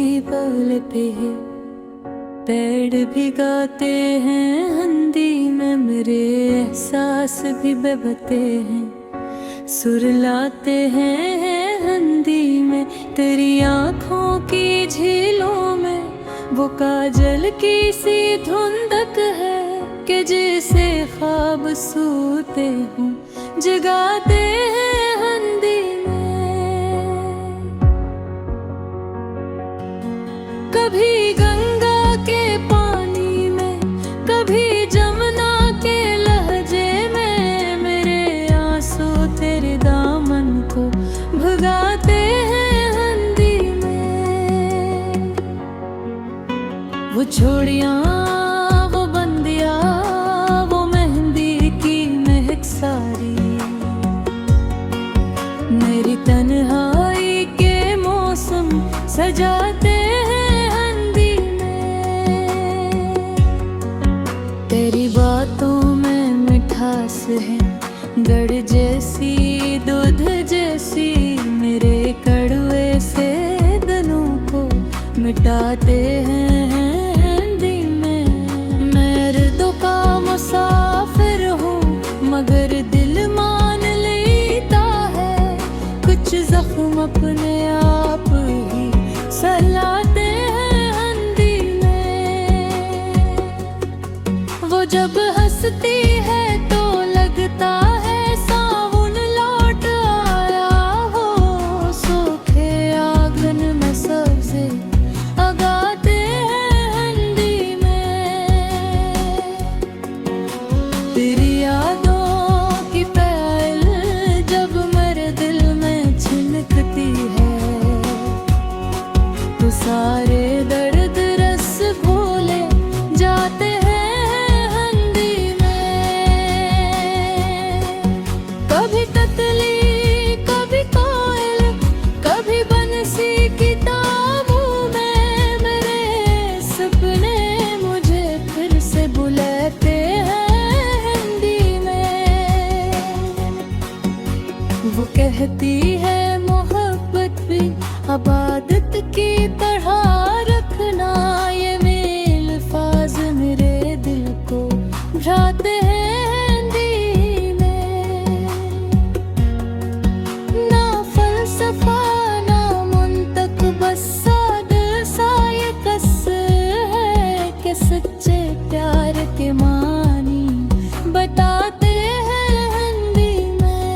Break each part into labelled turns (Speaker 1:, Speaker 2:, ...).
Speaker 1: बोलते हैं, पेड़ भी गाते हैं हिंदी में, मेरे एहसास भी बहते हैं, सुर लाते हैं हिंदी में। तेरी आँखों की झीलों में वो काजल की सी धुंधक है कि जैसे ख्वाब सोते हूँ जगाते हैं हिंदी में। कभी गंगा के पानी में, कभी जमुना के लहजे में, मेरे आंसू तेरे दामन को भगाते हैं हिंदी में। वो छोड़ियां वो बंदियां वो मेहंदी की महक सारी, मेरी तन्हाई के मौसम सजाते हैं हिंदी में। तेरी बातों में मिठास है गढ़ जैसी दूध जैसी, मेरे कड़वे से दिलों को मिटाते हैं हिंदी में। मैं रुदों का मुसाफिर हूँ मगर दिल मान लेता है, कुछ जख्म अपने आप ही सहलाते हैं हिंदी में। वो जब हंसती है तो लगता है सावन लौट आया हो, सूखे आंगन में सब्ज़ी उगाते हैं हिंदी में। तेरी यादों की पहल जब मेरे दिल में छिनकती है, तो सारे दर्द रस भूले जाते हैं हिंदी में। कभी तितली कभी कोयल कभी बंसी की ताबू में, मेरे सपने मुझे फिर से बुलाते हैं हिंदी में। वो कहती है मोहब्बत भी अबादत की तरह रखना, ये मेल फाज मेरे दिल को भ्राते हैं हिंदी में। ना फलसफा ना मुंतक बस साद सा ये कस है कि सच्चे प्यार के मानी बताते हैं हिंदी में।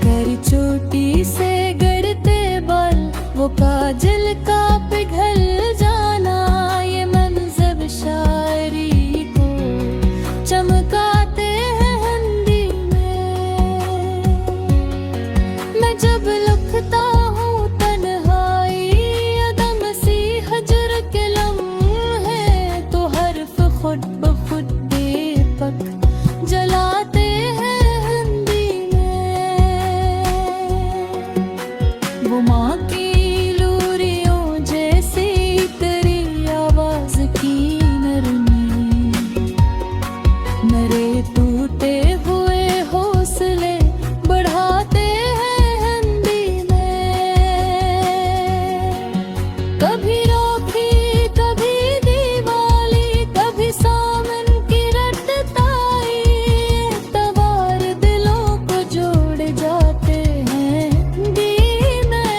Speaker 1: तेरी चोटी से गिरते बाल वो काजल का पिघल जाना, ये मंज़र शायरी को चमकाते हैं हिंदी में। मैं जब लिखता हूँ तन्हाई अदम सी हजर के लम्हे, तो हर्फ खुद ब खुद दीपक जलाते हैं हिंदी में। वो माँ की लूरियों जैसी तेरी आवाज की नरमी, मेरे टूटे हुए हौसले बढ़ाते हैं हिंदी में। कभी रोकी कभी दीवाली कभी सावन की रटताई, तवार दिलों को जोड़ जाते हैं हिंदी में।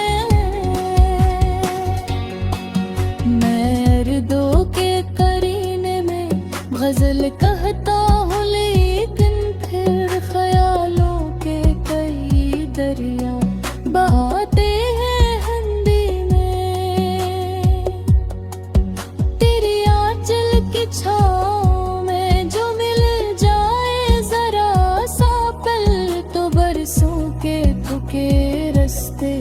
Speaker 1: मैं रुदों के करीने में गजल कहता हूँ, लेकिन फिर ख्यालों के कई दरिया बहाते हैं हिंदी में। तेरी आंचल की छाँव में जो मिल जाए जरा सा पल, तो बरसों के थके रास्ते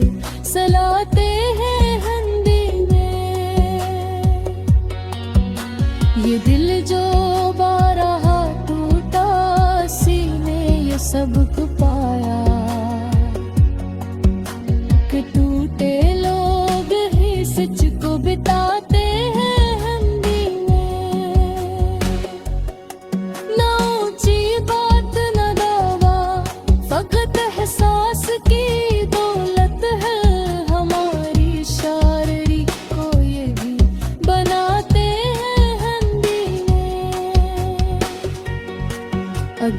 Speaker 1: सलाते हैं हिंदी में। ये दिल जो बारहा टूटा सीने ये सबक पाया, कि टूटे लोग ही सच को बिताते हैं हिंदी में। ना ऊंची बात न दावा फकत एहसास की दौलत है हमारी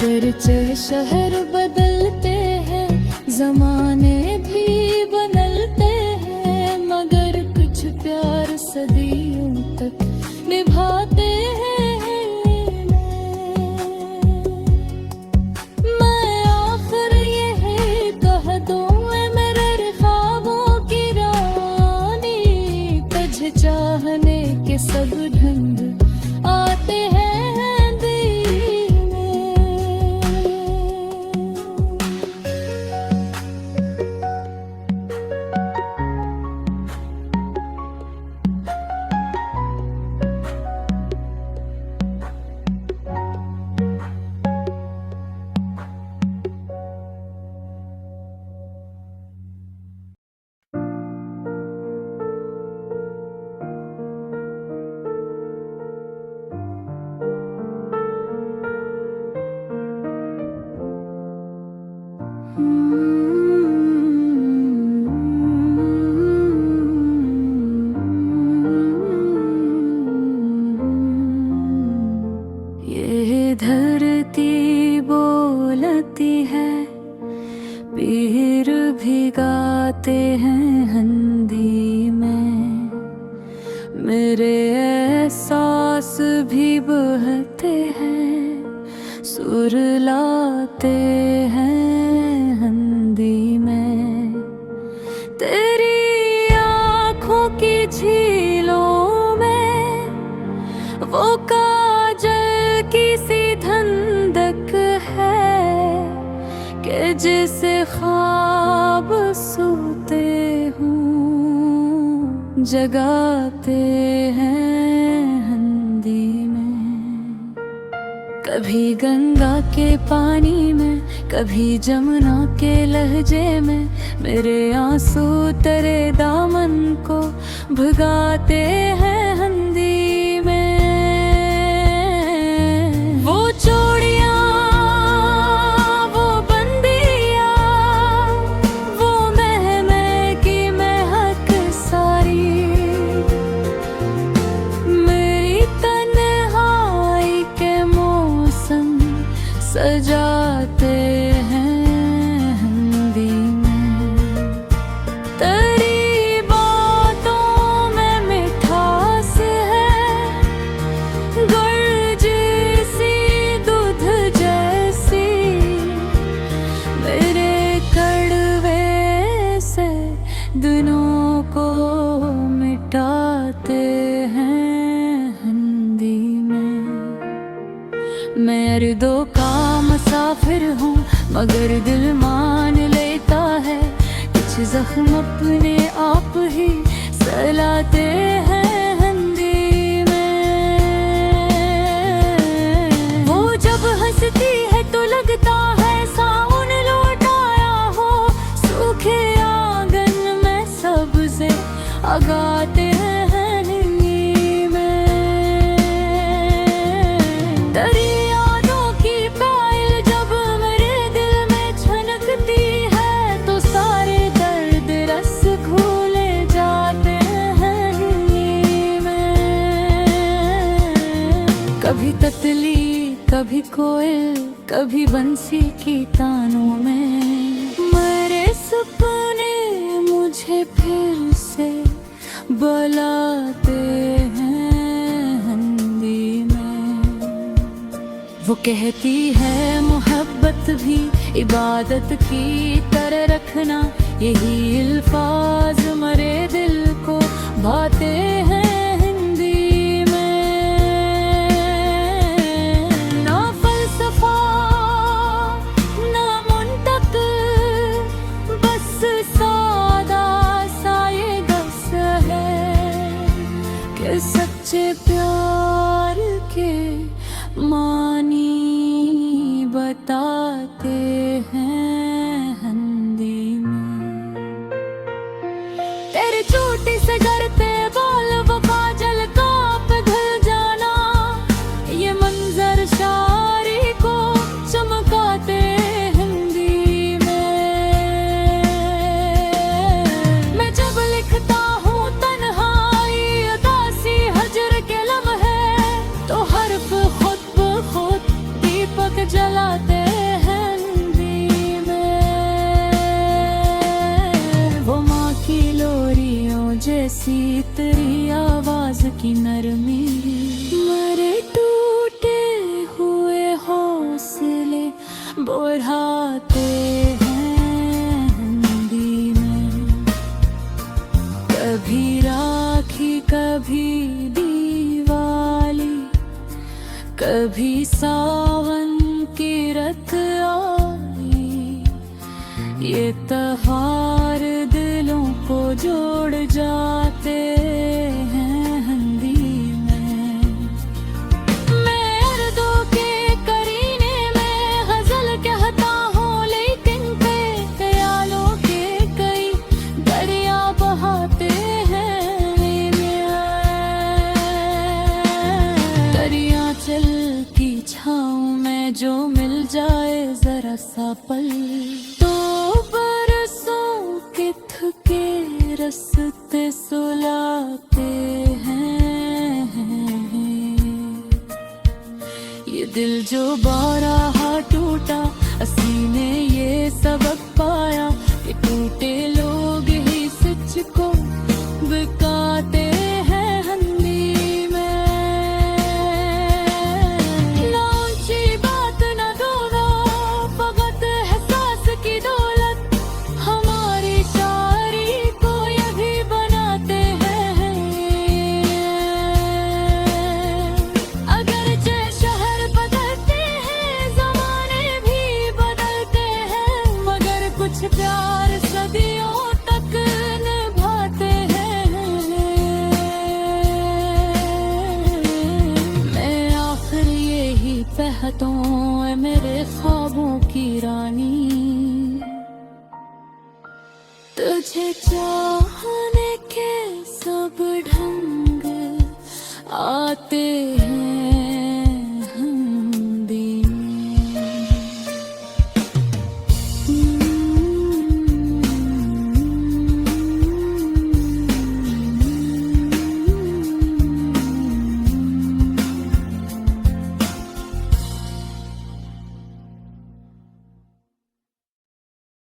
Speaker 1: अगरचे शहर बदलते हैं, जमाने भी बदलते हैं, मगर कुछ प्यार सदियों तक निभाते हैं। मैं आखिर यही कह दूं ऐ मेरे ख्वाबों की रानी, तुझे चाहने के सब ढंग आते हैं। ये धरती बोलती है, पीर भी गाते हैं हिंदी में, मेरे एहसास भी बहते हैं, सुर लाते हैं हिंदी में। तेरी आँखों की झीलों में वो काजल की सी धंधक है, कि जिसे ख्वाब सोते हूँ जगाते हैं हिंदी में। कभी गंगा के पानी में, कभी जमुना के लहजे में, मेरे आंसू तेरे दामन को भगाते हैं हिंदी में। वो चूड़ियां, वो बंदियां, वो महकी महक सारी, मेरी तन्हाई के मौसम सजाते हैं हिंदी में। तेरी बातों में मिठास है, गुड़ जैसी दूध जैसी, मेरे कड़वे से दिनों को मिटाते हैं हिंदी में। मैं अर्दों का मुसाफिर हूँ, मगर दिल मान लेता है, कुछ जख्म अपने आप ही सहलाते हैं हिंदी में। वो जब हंसती है तो लगता है सावन लौटाया हो, सूखे आंगन में सबसे आगाते हैं हिंदी में। तेरी यादों की पायल जब मेरे दिल में छनकती है, तो सारे दर्द रस घोले जाते हैं हिंदी में। कभी तितली, कभी कोयल, कभी बंसी की तानों में, मेरे सपने मुझे फिर से बुलाते हैं हिंदी में। वो कहती है मोहब्बत भी इबादत की तरह रखना, यही अल्फाज मरे दिल को भाते हैं हिंदी में। ना फलसफा ना मुंतक, बस सादा सा ये दस है, कि सच्चे प्यार के मानी बताते हैं हिंदी में। तेरे चोटी से डरते बाल, वो काजल का पिघल जाना, ये मंजर शायरी को चमकाते हिंदी में। मैं जब लिखता हूँ तन्हाई, उदासी, हजर के लम्हे, तो हर्फ खुद ब खुद दीपक जलाते जैसी तेरी आवाज की नरमी। मेरे टूटे हुए हौसले बढ़ाते हैं हिंदी में। कभी राखी कभी दिवाली, कभी सावन की रत आई। ये त्योहार दिलों को जोड़ जाते हैं हिंदी में। मैं उर्दू के करीने में गजल कहता हूँ, लेकिन ख्यालों के कई दरिया बहाते हैं दरिया चल की छाँव में जो मिल जाए जरा सा पल, तो बरसों के थके रस्ते सुलाते हैं। ये दिल जो बारहा टूटा, सीने ये सबक पाया कि टूटे लोग ही सच को बिकाते हैं हिंदी में। ना ऊंची बात ना दोना, फकत एहसास की दौलत हमारी शायरी को ये भी बनाते हैं। अगरचे शहर बदलते हैं, जमाने भी बदलते हैं, मगर कुछ प्यार सदियों तक निभाते हैं। मैं आखिर यही कहता हूँ, ऐ मेरे ख्वाबों की रानी, तुझे चाहने के सब ढंग आते हैं।